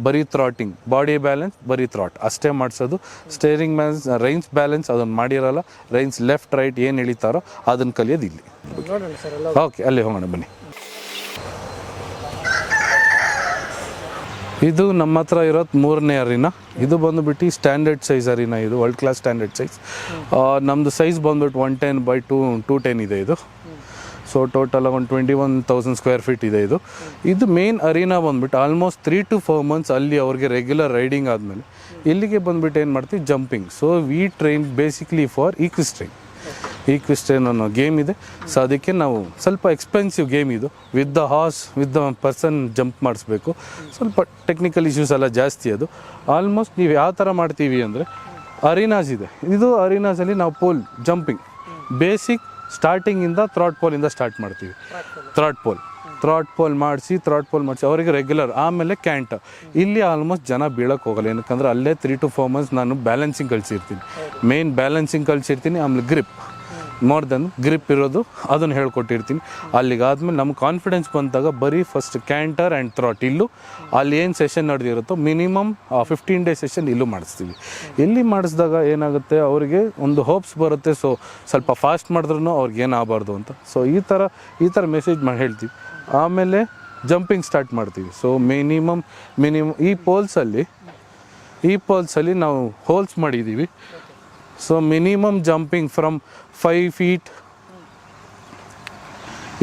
Speaker 3: ಬರೀ ಥ್ರಾಟಿಂಗ್, ಬಾಡಿ ಬ್ಯಾಲೆನ್ಸ್ ಬರೀ ಥ್ರಾಟ್ ಅಷ್ಟೇ ಮಾಡಿಸೋದು. ಸ್ಟೇರಿಂಗ್ ಬ್ಯಾಲೆನ್ಸ್, ರೈನ್ಸ್ ಬ್ಯಾಲೆನ್ಸ್ ಅದನ್ನು ಮಾಡಿರಲ್ಲ. ರೈನ್ಸ್ ಲೆಫ್ಟ್ ರೈಟ್ ಏನು ಎಳಿತಾರೋ ಅದನ್ನು ಕಲಿಯೋದು ಇಲ್ಲಿ. ಓಕೆ, ಅಲ್ಲಿ ಹೋಗೋಣ ಬನ್ನಿ. ಇದು ನಮ್ಮ ಹತ್ರ ಇರೋದು 3ನೇ ಅರಿನಾ. ಇದು ಬಂದುಬಿಟ್ಟು ಸ್ಟ್ಯಾಂಡರ್ಡ್ ಸೈಜ್ ಅರಿನಾ. ಇದು ವರ್ಲ್ಡ್ ಕ್ಲಾಸ್ ಸ್ಟ್ಯಾಂಡರ್ಡ್ ಸೈಜ್. ನಮ್ಮದು ಸೈಜ್ ಬಂದುಬಿಟ್ಟು 110 by 210 ಇದೆ ಇದು. ಸೊ ಟೋಟಲ್ ಒಂದು 21,000 ಸ್ಕ್ವೇರ್ ಫೀಟ್ ಇದೆ ಇದು ಮೇನ್ ಅರೀನಾ ಬಂದುಬಿಟ್ಟು ಆಲ್ಮೋಸ್ಟ್ 3 to 4 ಮಂತ್ಸ್ ಅಲ್ಲಿ ಅವ್ರಿಗೆ ರೆಗ್ಯುಲರ್ ರೈಡಿಂಗ್ ಆದಮೇಲೆ ಇಲ್ಲಿಗೆ ಬಂದುಬಿಟ್ಟು ಏನು ಮಾಡ್ತೀವಿ, jumping. So we train basically for equestrian ಅನ್ನೋ ಗೇಮ್ ಇದೆ. ಸೊ ಅದಕ್ಕೆ ನಾವು ಸ್ವಲ್ಪ ಎಕ್ಸ್ಪೆನ್ಸಿವ್ ಗೇಮ್ ಇದು. With the horse, with the person jump ಮಾಡಿಸ್ಬೇಕು. ಸ್ವಲ್ಪ ಟೆಕ್ನಿಕಲ್ ಇಶ್ಯೂಸ್ ಎಲ್ಲ ಜಾಸ್ತಿ. ಅದು ಆಲ್ಮೋಸ್ಟ್ ನೀವು ಯಾವ ಥರ ಮಾಡ್ತೀವಿ ಅಂದರೆ ಅರೀನಾಸ್ ಇದೆ. ಇದು ಅರೀನಾಸಲ್ಲಿ ನಾವು ಪೋಲ್ ಜಂಪಿಂಗ್ ಬೇಸಿಕ್ ಸ್ಟಾರ್ಟಿಂಗಿಂದ ಥ್ರಾಟ್ ಪೋಲಿಂದ ಸ್ಟಾರ್ಟ್ ಮಾಡ್ತೀವಿ. ಥ್ರಾಟ್ ಪೋಲ್ ಮಾಡಿಸಿ ಅವರಿಗೆ ರೆಗ್ಯುಲರ್. ಆಮೇಲೆ ಕ್ಯಾಂಟ. ಇಲ್ಲಿ ಆಲ್ಮೋಸ್ಟ್ ಜನ ಬೀಳಕ್ಕೆ ಹೋಗಲ್ಲ, ಏನಕ್ಕಂದ್ರೆ ಅಲ್ಲೇ 3 to 4 ಮಂತ್ಸ್ ನಾನು ಬ್ಯಾಲೆನ್ಸಿಂಗ್ ಕಲಿಸಿರ್ತೀನಿ. ಮೇನ್ ಬ್ಯಾಲೆನ್ಸಿಂಗ್ ಕಲಿಸಿರ್ತೀನಿ. ಆಮೇಲೆ ಮೋರ್ ದೆನ್ ಗ್ರಿಪ್ ಇರೋದು ಅದನ್ನು ಹೇಳ್ಕೊಟ್ಟಿರ್ತೀನಿ. ಅಲ್ಲಿಗಾದ್ಮೇಲೆ ನಮ್ಗೆ ಕಾನ್ಫಿಡೆನ್ಸ್ ಬಂದಾಗ ಬರೀ ಫಸ್ಟ್ ಕ್ಯಾಂಟರ್ ಆ್ಯಂಡ್ ಥ್ರಾಟ್ ಇಲ್ಲೂ ಅಲ್ಲಿ ಏನು ಸೆಷನ್ ನಡೆದಿರುತ್ತೋ ಮಿನಿಮಮ್ 15 ಡೇ ಸೆಷನ್ ಇಲ್ಲೂ ಮಾಡಿಸ್ತೀವಿ. ಇಲ್ಲಿ ಮಾಡಿಸಿದಾಗ ಏನಾಗುತ್ತೆ, ಅವರಿಗೆ ಒಂದು ಹೋಪ್ಸ್ ಬರುತ್ತೆ. ಸೊ ಸ್ವಲ್ಪ ಫಾಸ್ಟ್ ಮಾಡಿದ್ರೂ ಅವ್ರಿಗೆ ಏನಾಗಬಾರ್ದು ಅಂತ. ಸೊ ಈ ಥರ ಮೆಸೇಜ್ ಮಾಡಿ ಹೇಳ್ತೀವಿ. ಆಮೇಲೆ ಜಂಪಿಂಗ್ ಸ್ಟಾರ್ಟ್ ಮಾಡ್ತೀವಿ. ಸೊ ಮಿನಿಮಮ್ ಈ ಪೋಲ್ಸಲ್ಲಿ ನಾವು ಹೋಲ್ಸ್ ಮಾಡಿದ್ದೀವಿ. So minimum jumping from 5 feet,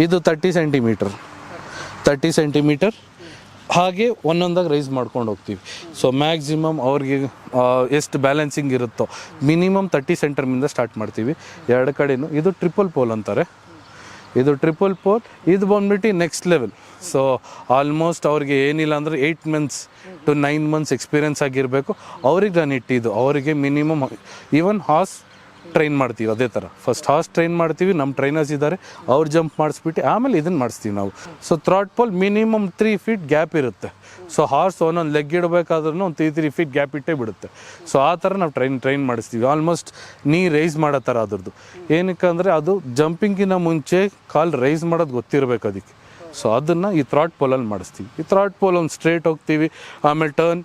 Speaker 3: ಇದು 30 ಸೆಂಟಿಮೀಟರ್ ಹಾಗೆ ಒಂದೊಂದಾಗಿ ರೈಸ್ ಮಾಡ್ಕೊಂಡು ಹೋಗ್ತೀವಿ. ಸೊ ಮ್ಯಾಕ್ಸಿಮಮ್ ಅವ್ರಿಗೆ ಎಷ್ಟು ಬ್ಯಾಲೆನ್ಸಿಂಗ್ ಇರುತ್ತೋ ಮಿನಿಮಮ್ 30 ಸೆಂಟಿಮೀಟರ್ ಸ್ಟಾರ್ಟ್ ಮಾಡ್ತೀವಿ. 2 ಕಡೆನೂ. ಇದು ಟ್ರಿಪಲ್ ಪೋಲ್ ಅಂತಾರೆ. ಇದು ಟ್ರಿಪಲ್ ಪೋಲ್, ಇದು ಬಂದ್ಬಿಟ್ಟು ನೆಕ್ಸ್ಟ್ ಲೆವೆಲ್. ಸೊ ಆಲ್ಮೋಸ್ಟ್ ಅವ್ರಿಗೆ ಏನಿಲ್ಲ ಅಂದರೆ 8 months to 9 months ಎಕ್ಸ್ಪೀರಿಯನ್ಸ್ ಆಗಿರಬೇಕು. ಅವ್ರಿಗೆ ನಾನು ಇಟ್ಟಿದ್ದು ಅವರಿಗೆ ಮಿನಿಮಮ್ ಈವನ್ ಹಾರ್ಸ್ ಟ್ರೈನ್ ಮಾಡ್ತೀವಿ ಅದೇ ಥರ. ಫಸ್ಟ್ ಹಾರ್ಸ್ ಟ್ರೈನ್ ಮಾಡ್ತೀವಿ, ನಮ್ಮ ಟ್ರೈನರ್ಸ್ ಇದ್ದಾರೆ, ಅವ್ರು ಜಂಪ್ ಮಾಡಿಸ್ಬಿಟ್ಟು ಆಮೇಲೆ ಇದನ್ನು ಮಾಡಿಸ್ತೀವಿ ನಾವು. So trot pole minimum 3 feet gap ಇರುತ್ತೆ. ಸೊ ಹಾರ್ಸ್ ಒಂದೊಂದು ಲೆಗ್ ಇಡಬೇಕಾದ್ರೂ ಒಂದು 3 feet ಗ್ಯಾಪ್ ಇಟ್ಟೇ ಬಿಡುತ್ತೆ. ಸೊ ಆ ಥರ ನಾವು ಟ್ರೈನ್ ಮಾಡಿಸ್ತೀವಿ. ಆಲ್ಮೋಸ್ಟ್ ನೀ ರೈಸ್ ಮಾಡೋ ಥರ ಅದ್ರದ್ದು. ಏನಕ್ಕೆ ಅಂದರೆ ಅದು ಜಂಪಿಂಗಿನ ಮುಂಚೆ ಕಾಲು ರೈಸ್ ಮಾಡೋದು ಗೊತ್ತಿರಬೇಕು ಅದಕ್ಕೆ. ಸೊ ಅದನ್ನು ಈ ಥ್ರಾಟ್ ಪೋಲಲ್ಲಿ ಮಾಡಿಸ್ತೀವಿ. ಈ ಥ್ರಾಟ್ ಪೋಲ್ ಒಂದು ಸ್ಟ್ರೇಟ್ ಹೋಗ್ತೀವಿ, ಆಮೇಲೆ ಟರ್ನ್,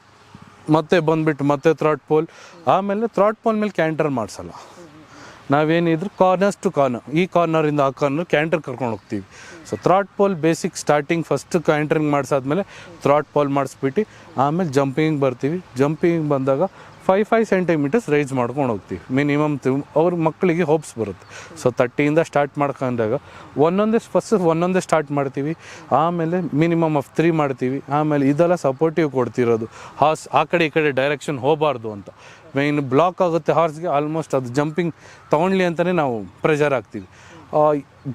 Speaker 3: ಮತ್ತೆ ಬಂದುಬಿಟ್ಟು ಮತ್ತೆ ಥ್ರಾಟ್ ಪೋಲ್, ಆಮೇಲೆ ಥ್ರಾಟ್ ಪೋಲ್ ಮೇಲೆ ಕ್ಯಾಂಟರ್ ಮಾಡಿಸಲ್ಲ. ನಾವೇನಿದ್ರು ಕಾರ್ನರ್ಸ್ ಟು ಕಾರ್ನರ್, ಈ ಕಾರ್ನರಿಂದ ಆ ಕಾರ್ನರ್ ಕ್ಯಾಂಟರ್ ಕರ್ಕೊಂಡು ಹೋಗ್ತೀವಿ. So trot pole basic starting first ಕ್ಯಾಂಟರಿಂಗ್ ಮಾಡಿಸಾದ್ಮೇಲೆ ಥ್ರಾಟ್ ಪೋಲ್ ಮಾಡಿಸ್ಬಿಟ್ಟು ಆಮೇಲೆ ಜಂಪಿಂಗ್ ಬರ್ತೀವಿ. ಜಂಪಿಂಗ್ ಬಂದಾಗ 5 centimeters ರೈಸ್ ಮಾಡ್ಕೊಂಡು ಹೋಗ್ತೀವಿ ಮಿನಿಮಮ್. ಅವ್ರ ಮಕ್ಕಳಿಗೆ ಹೋಪ್ಸ್ ಬರುತ್ತೆ. ಸೊ 30ಇಂದ ಸ್ಟಾರ್ಟ್ ಮಾಡ್ಕೊಂಡಾಗ ಒಂದೊಂದೇ ಸ್ಟಾರ್ಟ್ ಮಾಡ್ತೀವಿ, ಆಮೇಲೆ ಮಿನಿಮಮ್ ಆಫ್ 3 ಮಾಡ್ತೀವಿ. ಆಮೇಲೆ ಇದೆಲ್ಲ ಸಪೋರ್ಟಿವ್ ಕೊಡ್ತಿರೋದು, ಹಾರ್ಸ್ ಆ ಕಡೆ ಈ ಕಡೆ ಡೈರೆಕ್ಷನ್ ಹೋಗಬಾರ್ದು ಅಂತ. ಮೇಯ್ನ್ ಬ್ಲಾಕ್ ಆಗುತ್ತೆ ಹಾರ್ಸ್ಗೆ, ಆಲ್ಮೋಸ್ಟ್ ಅದು ಜಂಪಿಂಗ್ ತೊಗೊಳ್ಲಿ ಅಂತಲೇ ನಾವು ಪ್ರೆಷರ್ ಹಾಕ್ತೀವಿ.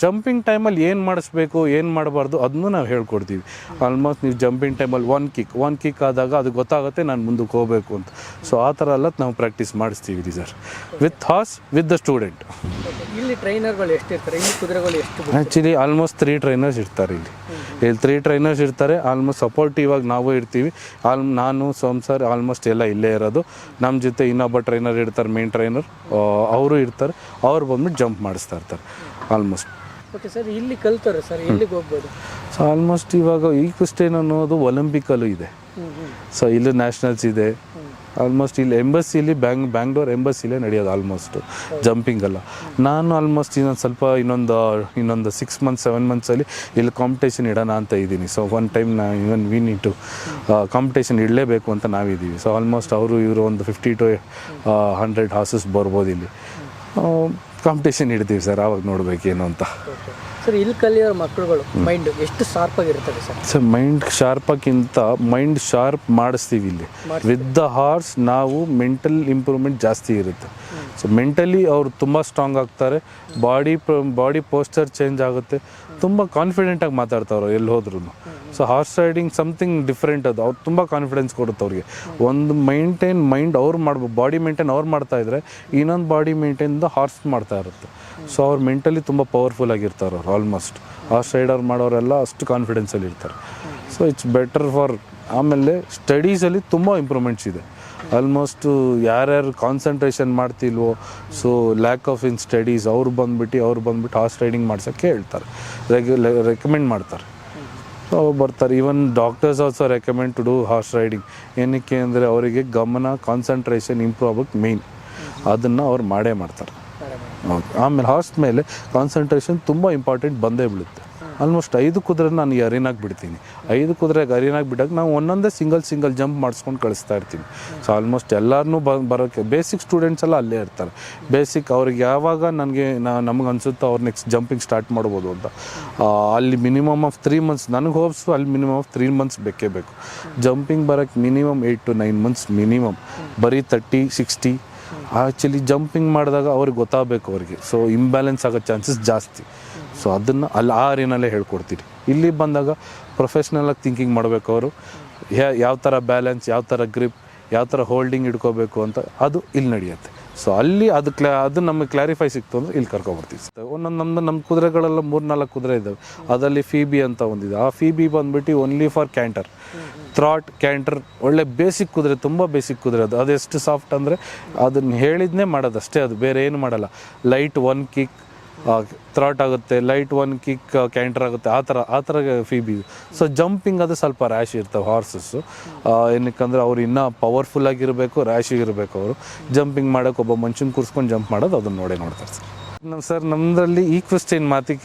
Speaker 3: ಜಂಪಿಂಗ್ ಟೈಮಲ್ಲಿ ಏನು ಮಾಡಿಸ್ಬೇಕು ಏನು ಮಾಡಬಾರ್ದು ಅದನ್ನು ನಾವು ಹೇಳ್ಕೊಡ್ತೀವಿ. ಆಲ್ಮೋಸ್ಟ್ ನೀವು ಜಂಪಿಂಗ್ ಟೈಮಲ್ಲಿ ಒನ್ ಕಿಕ್ ಆದಾಗ ಅದು ಗೊತ್ತಾಗುತ್ತೆ ನಾನು ಮುಂದಕ್ಕೆ ಹೋಗಬೇಕು ಅಂತ. ಸೊ ಆ ಥರ ಎಲ್ಲ ನಾವು ಪ್ರಾಕ್ಟೀಸ್ ಮಾಡಿಸ್ತೀವಿ sir, with horse, with the student.
Speaker 2: ಇಲ್ಲಿ ಟ್ರೈನರ್ಗಳು ಎಷ್ಟು ಇರ್ತಾರೆ? ಇಲ್ಲಿ ಕುದುರೆಗಳು ಎಷ್ಟು?
Speaker 3: ಆ್ಯಕ್ಚುಲಿ ಆಲ್ಮೋಸ್ಟ್ 3 trainers ಇರ್ತಾರೆ ಇಲ್ಲಿ 3 trainers ಇರ್ತಾರೆ. ಆಲ್ಮೋಸ್ಟ್ ಸಪೋರ್ಟಿವ್ ಆಗಿ ನಾವು ಇರ್ತೀವಿ. ನಾನು ಸೋಮ್ಸರ್ ಆಲ್ಮೋಸ್ಟ್ ಎಲ್ಲ ಇಲ್ಲೇ ಇರೋದು. ನಮ್ಮ ಜೊತೆ ಇನ್ನೊಬ್ಬ ಟ್ರೈನರ್ ಇರ್ತಾರೆ, ಮೇನ್ ಟ್ರೈನರ್, ಅವರು ಇರ್ತಾರೆ. ಅವ್ರು ಬಂದ್ಬಿಟ್ಟು ಜಂಪ್ ಮಾಡಿಸ್ತಾ ಇರ್ತಾರೆ ಆಲ್ಮೋಸ್ಟ್.
Speaker 2: ಓಕೆ ಸರ್, ಇಲ್ಲಿ ಕಲ್ತಾರೆ ಸರ್, ಎಲ್ಲಿಗೆ ಹೋಗ್ಬೋದು?
Speaker 3: ಸೊ ಆಲ್ಮೋಸ್ಟ್ ಇವಾಗ ಈಕ್ವೆಸ್ಟೇನ್ ಅನ್ನೋದು ಒಲಿಂಪಿಕಲ್ಲೂ ಇದೆ. ಸೊ ಇಲ್ಲಿ ನ್ಯಾಷನಲ್ಸ್ ಇದೆ. ಆಲ್ಮೋಸ್ಟ್ ಇಲ್ಲಿ ಎಂಬಸ್ಸಿಲಿ ಬ್ಯಾಂಗ್ಳೂರ್ ಎಂಬಸ್ಸಿಲೇ ನಡೆಯೋದು ಆಲ್ಮೋಸ್ಟ್ ಜಂಪಿಂಗಲ್ಲ. ನಾನು ಆಲ್ಮೋಸ್ಟ್ ಇನ್ನೊಂದು 6 months 7 monthsಲ್ಲಿ ಇಲ್ಲಿ ಕಾಂಪಿಟೇಷನ್ ಇಡೋಣ ಅಂತ ಇದ್ದೀನಿ. So one time we need to competition ಇಡಲೇಬೇಕು ಅಂತ ನಾವಿದ್ದೀವಿ. ಸೊ ಆಲ್ಮೋಸ್ಟ್ ಇವರು ಒಂದು 50 to 100 ಹಾರ್ಸಸ್ ಬರ್ಬೋದು ಇಲ್ಲಿ. ಕಾಂಪಿಟೇಷನ್ ಇಡ್ತೀವಿ ಸರ್, ಆವಾಗ ನೋಡಬೇಕೇನು ಅಂತ.
Speaker 2: ಸರ್, ಇಲ್ಲಿ ಕಲಿಯೋ ಮಕ್ಕಳುಗಳು ಮೈಂಡ್ ಎಷ್ಟು ಶಾರ್ಪ್ ಆಗಿರ್ತದೆ ಸರ್?
Speaker 3: ಸರ್ ಮೈಂಡ್ ಶಾರ್ಪಾಗಿಂತ ಮೈಂಡ್ ಶಾರ್ಪ್ ಮಾಡಿಸ್ತೀವಿ ಇಲ್ಲಿ. ವಿತ್ ದ ಹಾರ್ಸ್ ನಾವು ಮೆಂಟಲ್ ಇಂಪ್ರೂವ್ಮೆಂಟ್ ಜಾಸ್ತಿ ಇರುತ್ತೆ. ಸೊ ಮೆಂಟಲಿ ಅವ್ರು ತುಂಬ ಸ್ಟ್ರಾಂಗ್ ಆಗ್ತಾರೆ, ಬಾಡಿ ಪೋಸ್ಚರ್ ಚೇಂಜ್ ಆಗುತ್ತೆ, ತುಂಬ ಕಾನ್ಫಿಡೆಂಟಾಗಿ ಮಾತಾಡ್ತಾವ್ರು ಎಲ್ಲಿ ಹೋದ್ರೂ. So horse riding something different. ಅದು ಅವ್ರು ತುಂಬ ಕಾನ್ಫಿಡೆನ್ಸ್ ಕೊಡುತ್ತೆ ಅವ್ರಿಗೆ. ಒಂದು ಮೈಂಡ್ ಅವ್ರು ಮಾಡ್ಬೋದು, ಬಾಡಿ ಮೇಂಟೈನ್ ಅವ್ರು ಮಾಡ್ತಾಯಿದ್ರೆ ಇನ್ನೊಂದು ಬಾಡಿ ಮೇಂಟೈನ್ದು ಹಾರ್ಸ್ ಮಾಡ್ತಾ ಇರುತ್ತೆ. ಸೊ ಅವ್ರು ಮೆಂಟಲಿ ತುಂಬ ಪವರ್ಫುಲ್ ಆಗಿರ್ತಾರೆ ಅವ್ರು. ಆಲ್ಮೋಸ್ಟ್ ಹಾರ್ಸ್ ರೈಡರ್ ಮಾಡೋರೆಲ್ಲ ಅಷ್ಟು ಕಾನ್ಫಿಡೆನ್ಸಲ್ಲಿ ಇರ್ತಾರೆ. So it's better for. ಆಮೇಲೆ ಸ್ಟಡೀಸಲ್ಲಿ ತುಂಬ ಇಂಪ್ರೂವ್ಮೆಂಟ್ಸ್ ಇದೆ. ಆಲ್ಮೋಸ್ಟು ಯಾರ್ಯಾರು ಕಾನ್ಸಂಟ್ರೇಷನ್ ಮಾಡ್ತಿಲ್ವೋ, so lack of in studies, ಅವ್ರು ಬಂದ್ಬಿಟ್ಟು ಹಾರ್ಸ್ ರೈಡಿಂಗ್ ಮಾಡ್ಸೋಕ್ಕೆ ಹೇಳ್ತಾರೆ, ರೆಕಮೆಂಡ್ ಮಾಡ್ತಾರೆ. ಸೊ ಬರ್ತಾರೆ. Even doctors also recommend to do horse riding. ಏನಕ್ಕೆ ಅಂದರೆ ಅವರಿಗೆ ಗಮನ, ಕಾನ್ಸಂಟ್ರೇಷನ್ ಇಂಪ್ರೂವ್ ಆಗೋಕ್ಕೆ ಮೇಯ್ನ್ ಅದನ್ನು ಅವ್ರು ಮಾಡೇ ಮಾಡ್ತಾರೆ. ಹೌದು. ಆಮೇಲೆ ಹಾರ್ಸ್ ಮೇಲೆ ಕಾನ್ಸಂಟ್ರೇಷನ್ ತುಂಬ ಇಂಪಾರ್ಟೆಂಟ್ ಬಂದೇ ಬೀಳುತ್ತೆ. ಆಲ್ಮೋಸ್ಟ್ 5 ಕುದುರೆ ನಾನು ಈ ಅರಿನಾಗಿ ಬಿಡ್ತೀನಿ. 5 ಕುದುರೆಗೆ ಅರಿನಾಗಿ ಬಿಟ್ಟಾಗ ನಾವು ಒಂದೊಂದೇ ಸಿಂಗಲ್ ಜಂಪ್ ಮಾಡಿಸ್ಕೊಂಡು ಕಳಿಸ್ತಾ ಇರ್ತೀನಿ. ಸೊ ಆಲ್ಮೋಸ್ಟ್ ಎಲ್ಲರನ್ನೂ ಬರೋಕ್ಕೆ ಬೇಸಿಕ್ ಸ್ಟೂಡೆಂಟ್ಸ್ ಎಲ್ಲ ಅಲ್ಲೇ ಇರ್ತಾರೆ. ಬೇಸಿಕ್ ಅವ್ರಿಗೆ ಯಾವಾಗ ನಮ್ಗೆ ಅನಿಸುತ್ತೋ ಅವ್ರು ನೆಕ್ಸ್ಟ್ ಜಂಪಿಂಗ್ ಸ್ಟಾರ್ಟ್ ಮಾಡ್ಬೋದು ಅಂತ. ಅಲ್ಲಿ ಮಿನಿಮಮ್ ಆಫ್ 3 months ನನಗೆ ಹೋಪ್ಸು, ಅಲ್ಲಿ ಮಿನಿಮಮ್ ಆಫ್ 3 months ಬೇಕೇ ಬೇಕು. ಜಂಪಿಂಗ್ ಬರೋಕ್ಕೆ ಮಿನಿಮಮ್ 8 to 9 months ಮಿನಿಮಮ್. ಬರೀ 30, 60 ಆ್ಯಕ್ಚುಲಿ ಜಂಪಿಂಗ್ ಮಾಡಿದಾಗ ಅವ್ರಿಗೆ ಗೊತ್ತಾಗಬೇಕು ಅವ್ರಿಗೆ. ಸೊ ಇಂಬ್ಯಾಲೆನ್ಸ್ ಆಗೋ ಚಾನ್ಸಸ್ ಜಾಸ್ತಿ. ಸೊ ಅದನ್ನು ಅಲ್ಲಿ ಆ ಅರಿನಲ್ಲೇ ಹೇಳ್ಕೊಡ್ತೀರಿ. ಇಲ್ಲಿ ಬಂದಾಗ ಪ್ರೊಫೆಷ್ನಲಾಗಿ ಥಿಂಕಿಂಗ್ ಮಾಡಬೇಕು ಅವರು. ಯಾವ ಥರ ಬ್ಯಾಲೆನ್ಸ್, ಯಾವ ಥರ ಗ್ರಿಪ್, ಯಾವ ಥರ ಹೋಲ್ಡಿಂಗ್ ಇಟ್ಕೋಬೇಕು ಅಂತ ಅದು ಇಲ್ಲಿ ನಡೆಯುತ್ತೆ. ಸೊ ಅಲ್ಲಿ ಅದು ನಮಗೆ ಕ್ಲಾರಿಫೈ ಸಿಕ್ತು ಅಂದರೆ ಇಲ್ಲಿ ಕರ್ಕೊಬರ್ತೀವಿ. ನಮ್ಮ ಕುದುರೆಗಳೆಲ್ಲ 3-4 ಕುದುರೆ ಇದ್ದಾವೆ. ಅದರಲ್ಲಿ ಫೀಬಿ ಅಂತ ಒಂದಿದೆ. ಆ ಫೀಬಿ ಬಂದ್ಬಿಟ್ಟು only for canter, throat, canter. ಒಳ್ಳೆ ಬೇಸಿಕ್ ಕುದುರೆ, ತುಂಬ ಬೇಸಿಕ್ ಕುದುರೆ. ಅದು ಎಷ್ಟು ಸಾಫ್ಟ್ ಅಂದರೆ ಅದನ್ನು ಹೇಳಿದ್ನೇ ಮಾಡೋದಷ್ಟೇ, ಅದು ಬೇರೆ ಏನು ಮಾಡಲ್ಲ. ಲೈಟ್ 1 kick ಥ್ರಾಟ್ ಆಗುತ್ತೆ, ಲೈಟ್ 1 kick ಕ್ಯಾಂಟರ್ ಆಗುತ್ತೆ, ಆ ಥರ ಫೀಬಿ. ಸೊ ಜಂಪಿಂಗ್ ಅದು ಸ್ವಲ್ಪ ರ್ಯಾಶ್ ಇರ್ತವೆ ಹಾರ್ಸಸ್ಸು. ಏನಕ್ಕಂದ್ರೆ ಅವ್ರು ಇನ್ನೂ ಪವರ್ಫುಲ್ ಆಗಿರಬೇಕು, ರ್ಯಾಶಿಗಿರಬೇಕು. ಅವರು ಜಂಪಿಂಗ್ ಮಾಡೋಕೆ ಒಬ್ಬ ಮನುಷ್ಯನ ಕೂರಿಸ್ಕೊಂಡು ಜಂಪ್ ಮಾಡೋದು ಅದನ್ನು ನೋಡ್ತಾರೆ ಸರ್. ನಮ್ಮದ್ರಲ್ಲಿ ಈಕ್ವೆಸ್ಟೇನ್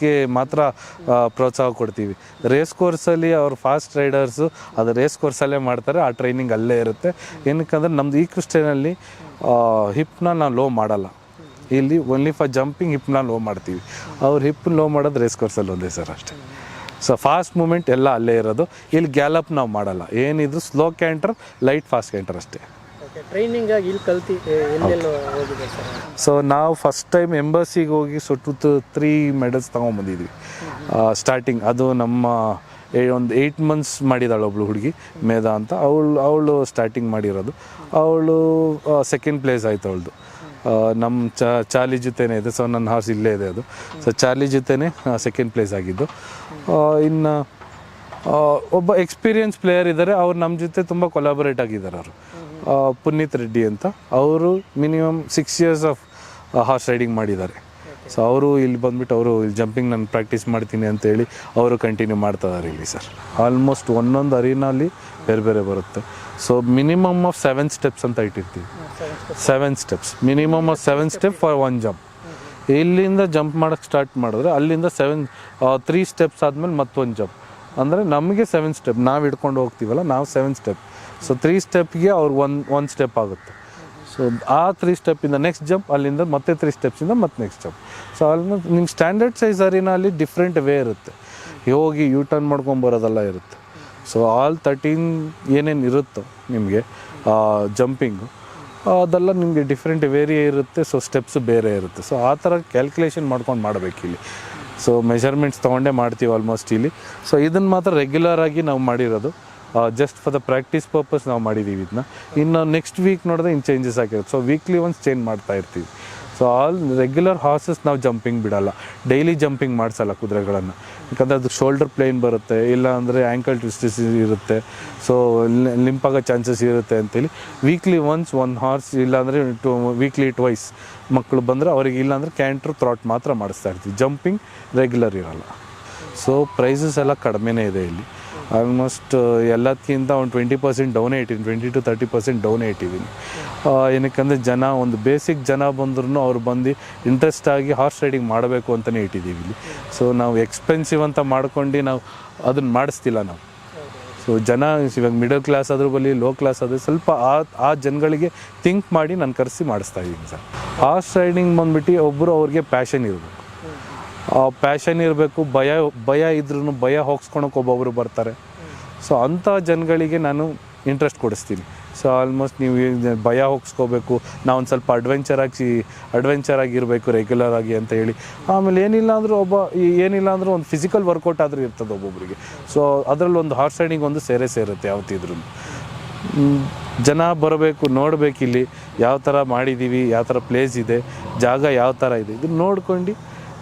Speaker 3: ಮಾತ್ರ ಪ್ರೋತ್ಸಾಹ ಕೊಡ್ತೀವಿ. ರೇಸ್ ಕೋರ್ಸಲ್ಲಿ ಅವ್ರು ಫಾಸ್ಟ್ ರೈಡರ್ಸು ಅದು ರೇಸ್ ಕೋರ್ಸಲ್ಲೇ ಮಾಡ್ತಾರೆ, ಆ ಟ್ರೈನಿಂಗ್ ಅಲ್ಲೇ ಇರುತ್ತೆ. ಏನಕ್ಕಂದ್ರೆ ನಮ್ಮದು ಈಕ್ವೆಸ್ಟೇನಲ್ಲಿ ಹಿಪ್ನ ನಾವು ಲೋ ಮಾಡಲ್ಲ. ಇಲ್ಲಿ ಓನ್ಲಿ ಫಾರ್ ಜಂಪಿಂಗ್ ಹಿಪ್ನ ಲೋ ಮಾಡ್ತೀವಿ. ಅವ್ರು ಹಿಪ್ನ ಲೋ ಮಾಡೋದು ರೇಸ್ ಕೋರ್ಸಲ್ಲಿ ಒಂದೇ ಸರ್ ಅಷ್ಟೇ. ಸೊ ಫಾಸ್ಟ್ ಮೂಮೆಂಟ್ ಎಲ್ಲ ಅಲ್ಲೇ ಇರೋದು. ಇಲ್ಲಿ ಗ್ಯಾಲಪ್ ನಾವು ಮಾಡಲ್ಲ. ಏನಿದ್ರು slow canter, light fast canter ಅಷ್ಟೇ.
Speaker 2: ಓಕೆ ಟ್ರೈನಿಂಗ್ ಆಗಿ ಇಲ್ಲಿ ಕಲ್ತಿ ಎಲ್ಲೆಲ್ಲ ಹೋಗಿದೆ ಸರ್?
Speaker 3: ಸೊ ನಾವು ಫಸ್ಟ್ ಟೈಮ್ ಎಂಬಸಿಗೆ ಹೋಗಿ ಸೊ 3 ಮೆಡಲ್ಸ್ ತೊಗೊಂಬಂದಿದ್ವಿ ಸ್ಟಾರ್ಟಿಂಗ್. ಅದು ನಮ್ಮ ಒಂದು 8 ಮಂತ್ಸ್ ಮಾಡಿದಾಳೆ ಒಬ್ಳು ಹುಡುಗಿ ಮೇಧಾ ಅಂತ, ಅವಳು ಸ್ಟಾರ್ಟಿಂಗ್ ಮಾಡಿರೋದು. ಅವಳು ಸೆಕೆಂಡ್ ಪ್ಲೇಸ್ ಆಯಿತು ಅವಳದು. ನಮ್ಮ ಚಾರ್ಲಿ ಜೊತೆನೇ ಇದೆ, ಸೊ ನನ್ನ ಹಾರ್ಸ್ ಇಲ್ಲೇ ಇದೆ ಅದು. ಸೊ ಚಾರ್ಲಿ ಜೊತೆನೇ ಸೆಕೆಂಡ್ ಪ್ಲೇಸ್ ಆಗಿದ್ದು. ಇನ್ನು ಒಬ್ಬ ಎಕ್ಸ್ಪೀರಿಯನ್ಸ್ ಪ್ಲೇಯರ್ ಇದ್ದಾರೆ, ಅವ್ರು ನಮ್ಮ ಜೊತೆ ತುಂಬ ಕೊಲಾಬರೇಟ್ ಆಗಿದ್ದಾರೆ. ಅವರು ಪುನೀತ್ ರೆಡ್ಡಿ ಅಂತ, ಅವರು minimum 6 years of horse riding ಮಾಡಿದ್ದಾರೆ. ಸೊ ಅವರು ಇಲ್ಲಿ ಬಂದುಬಿಟ್ಟು ಅವರು ಇಲ್ಲಿ ಜಂಪಿಂಗ್ ನಾನು ಪ್ರಾಕ್ಟೀಸ್ ಮಾಡ್ತೀನಿ ಅಂತೇಳಿ ಅವರು ಕಂಟಿನ್ಯೂ ಮಾಡ್ತಿದ್ದಾರೆ ಇಲ್ಲಿ ಸರ್. ಆಲ್ಮೋಸ್ಟ್ ಒಂದೊಂದು ಅರೀನಲ್ಲಿ ಬೇರೆ ಬೇರೆ ಬರುತ್ತೆ. ಸೊ ಮಿನಿಮಮ್ ಆಫ್ 7 steps ಅಂತ ಇಟ್ಟಿರ್ತೀವಿ. 7 steps, minimum of 7 steps for 1 jump. ಇಲ್ಲಿಂದ ಜಂಪ್ ಮಾಡೋಕ್ಕೆ ಸ್ಟಾರ್ಟ್ ಮಾಡಿದ್ರೆ ಅಲ್ಲಿಂದ 3 steps ಆದಮೇಲೆ ಮತ್ತೊಂದು ಜಂಪ್. ಅಂದರೆ ನಮಗೆ 7 steps, ನಾವು ಹಿಡ್ಕೊಂಡು ಹೋಗ್ತೀವಲ್ಲ, ನಾವು 7 steps. ಸೊ 3 stepsಗೆ ಅವ್ರು ಒಂದು ಸ್ಟೆಪ್ ಆಗುತ್ತೆ. ಸೊ ಆ 3 ಸ್ಟೆಪ್ಪಿಂದ ನೆಕ್ಸ್ಟ್ ಜಂಪ್, ಅಲ್ಲಿಂದ ಮತ್ತೆ 3 ಸ್ಟೆಪ್ಸಿಂದ ಮತ್ತೆ ನೆಕ್ಸ್ಟ್ ಜಂಪ್. ಸೊ ಆಲ್ಮೋಸ್ಟ್ ನಿಮ್ಮ ಸ್ಟ್ಯಾಂಡರ್ಡ್ ಸೈಜ್ ಅರಿನಲ್ಲಿ ಡಿಫ್ರೆಂಟ್ ವೇ ಇರುತ್ತೆ. ಹೋಗಿ ಯೂ ಟರ್ನ್ ಮಾಡ್ಕೊಂಬರೋದೆಲ್ಲ ಇರುತ್ತೆ. ಸೊ ಆಲ್ 13 ಏನೇನು ಇರುತ್ತೋ ನಿಮಗೆ ಜಂಪಿಂಗು, ಅದೆಲ್ಲ ನಿಮಗೆ ಡಿಫ್ರೆಂಟ್ ವೇರಿಯೇ ಇರುತ್ತೆ. ಸೊ ಸ್ಟೆಪ್ಸ್ ಬೇರೆ ಇರುತ್ತೆ. ಸೊ ಆ ಥರ ಕ್ಯಾಲ್ಕುಲೇಷನ್ ಮಾಡ್ಕೊಂಡು ಮಾಡಬೇಕಿಲ್ಲಿ. ಸೊ ಮೆಷರ್ಮೆಂಟ್ಸ್ ತೊಗೊಂಡೇ ಮಾಡ್ತೀವಿ ಆಲ್ಮೋಸ್ಟ್ ಇಲ್ಲಿ. ಸೊ ಇದನ್ನು ಮಾತ್ರ ರೆಗ್ಯುಲರ್ ಆಗಿ ನಾವು ಮಾಡಿರೋದು, just for the practice purpose ನಾವು ಮಾಡಿದ್ದೀವಿ ಇದನ್ನ. ಇನ್ನು ನೆಕ್ಸ್ಟ್ ವೀಕ್ ನೋಡಿದ್ರೆ ಇನ್ನು ಚೇಂಜಸ್ ಆಗಿರುತ್ತೆ. ಸೊ ವೀಕ್ಲಿ ಒನ್ಸ್ ಚೇಂಜ್ ಮಾಡ್ತಾ ಇರ್ತೀವಿ. ಸೊ ಆಲ್ ರೆಗ್ಯುಲರ್ ಹಾರ್ಸಸ್ ನಾವು ಜಂಪಿಂಗ್ ಬಿಡಲ್ಲ, ಡೈಲಿ ಜಂಪಿಂಗ್ ಮಾಡಿಸಲ್ಲ ಕುದುರೆಗಳನ್ನು. ಯಾಕಂದರೆ ಅದು ಶೋಲ್ಡರ್ ಪ್ಲೇನ್ ಬರುತ್ತೆ, ಇಲ್ಲ ಅಂದರೆ ಆ್ಯಂಕಲ್ ಟ್ವಿಸ್ಟಸ್ ಇರುತ್ತೆ. ಸೊ ಲಿಂಪಾಗೋ ಚಾನ್ಸಸ್ ಇರುತ್ತೆ ಅಂತೇಳಿ ವೀಕ್ಲಿ ಒನ್ಸ್ ಒಂದು ಹಾರ್ಸ್, ಇಲ್ಲಾಂದರೆ ವೀಕ್ಲಿ ಟ್ವೈಸ್ ಮಕ್ಕಳು ಬಂದರೆ ಅವರಿಗೆ, ಇಲ್ಲಾಂದರೆ ಕ್ಯಾಂಟ್ರ್ ಥ್ರಾಟ್ ಮಾತ್ರ ಮಾಡಿಸ್ತಾ ಇರ್ತೀವಿ. ಜಂಪಿಂಗ್ ರೆಗ್ಯುಲರ್ ಇರಲ್ಲ. ಸೊ ಪ್ರೈಸಸ್ ಎಲ್ಲ ಕಡಿಮೆನೇ ಇದೆ ಇಲ್ಲಿ. ಆಲ್ಮೋಸ್ಟ್ ಎಲ್ಲದಕ್ಕಿಂತ ಒಂದು 20% ಡೌನೇ ಇಟ್ಟಿದ್ದೀನಿ, 20 to 30% ಡೌನೇ ಇಟ್ಟಿದ್ದೀನಿ. ಏನಕ್ಕಂದರೆ ಒಂದು ಬೇಸಿಕ್ ಜನ ಬಂದ್ರೂ ಅವ್ರು ಬಂದು ಇಂಟ್ರೆಸ್ಟ್ ಆಗಿ ಹಾರ್ಸ್ ರೈಡಿಂಗ್ ಮಾಡಬೇಕು ಅಂತಲೇ ಇಟ್ಟಿದ್ದೀವಿ ಇಲ್ಲಿ. ಸೊ ನಾವು ಎಕ್ಸ್ಪೆನ್ಸಿವ್ ಅಂತ ಮಾಡ್ಕೊಂಡು ನಾವು ಅದನ್ನು ಮಾಡಿಸ್ತಿಲ್ಲ ನಾವು. ಸೊ ಇವಾಗ ಮಿಡಲ್ ಕ್ಲಾಸ್ ಅದ್ರ ಬಳಿ, ಲೋ ಕ್ಲಾಸ್ ಆದರೂ ಸ್ವಲ್ಪ ಆ ಜನಗಳಿಗೆ ಥಿಂಕ್ ಮಾಡಿ ನಾನು ಕರೆಸಿ ಮಾಡಿಸ್ತಾ ಇದ್ದೀನಿ ಸರ್. ಹಾರ್ಸ್ ರೈಡಿಂಗ್ ಬಂದುಬಿಟ್ಟು ಒಬ್ಬರು ಅವ್ರಿಗೆ ಪ್ಯಾಷನ್ ಇರಬೇಕು, ಪ್ಯಾಷನ್ ಇರಬೇಕು. ಭಯ ಇದ್ರೂ ಭಯ ಹೋಗಿಸ್ಕೊಳಕ್ಕೆ ಒಬ್ಬೊಬ್ಬರು ಬರ್ತಾರೆ. ಸೊ ಅಂಥ ಜನಗಳಿಗೆ ನಾನು ಇಂಟ್ರೆಸ್ಟ್ ಕೊಡಿಸ್ತೀನಿ. ಸೊ ಆಲ್ಮೋಸ್ಟ್ ನೀವು ಭಯ ಹೋಗಿಸ್ಕೋಬೇಕು, ನಾವು ಒಂದು ಸ್ವಲ್ಪ ಅಡ್ವೆಂಚರ್ ಆಗಿರಬೇಕು ರೆಗ್ಯುಲರ್ ಆಗಿ ಅಂತ ಹೇಳಿ. ಆಮೇಲೆ ಏನಿಲ್ಲ ಅಂದರೂ ಒಂದು ಫಿಸಿಕಲ್ ವರ್ಕೌಟ್ ಆದರೂ ಇರ್ತದೆ ಒಬ್ಬೊಬ್ಬರಿಗೆ. ಸೊ ಅದರಲ್ಲಿ ಒಂದು ಹಾರ್ಸ್ ರೈಡಿಂಗ್ ಒಂದು ಸೇರುತ್ತೆ ಯಾವತ್ತಿದ್ರೂ. ಜನ ಬರಬೇಕು, ನೋಡಬೇಕು ಇಲ್ಲಿ ಯಾವ ಥರ ಮಾಡಿದ್ದೀವಿ, ಯಾವ ಥರ ಪ್ಲೇಸ್ ಇದೆ, ಜಾಗ ಯಾವ ಥರ ಇದೆ, ಇದನ್ನು ನೋಡ್ಕೊಂಡು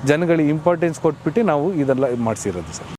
Speaker 3: ಜನಗಳಿಗೆ ಇಂಪಾರ್ಟೆನ್ಸ್ ಕೊಟ್ಬಿಟ್ಟು ನಾವು ಇದೆಲ್ಲ ಮಾಡಿಸಿರೋದು ಸರ್.